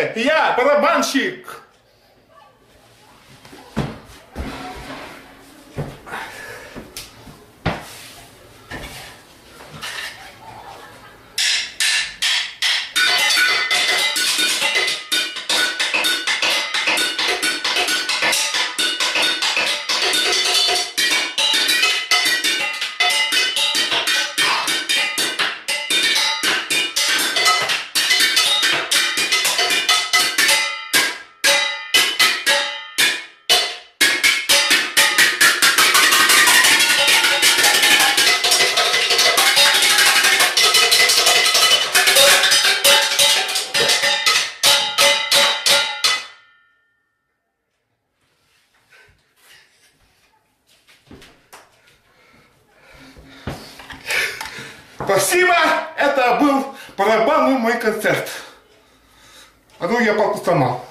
Слышите? Я барабанщик. Спасибо, это был барабанный мой концерт. А ну я палку сломал.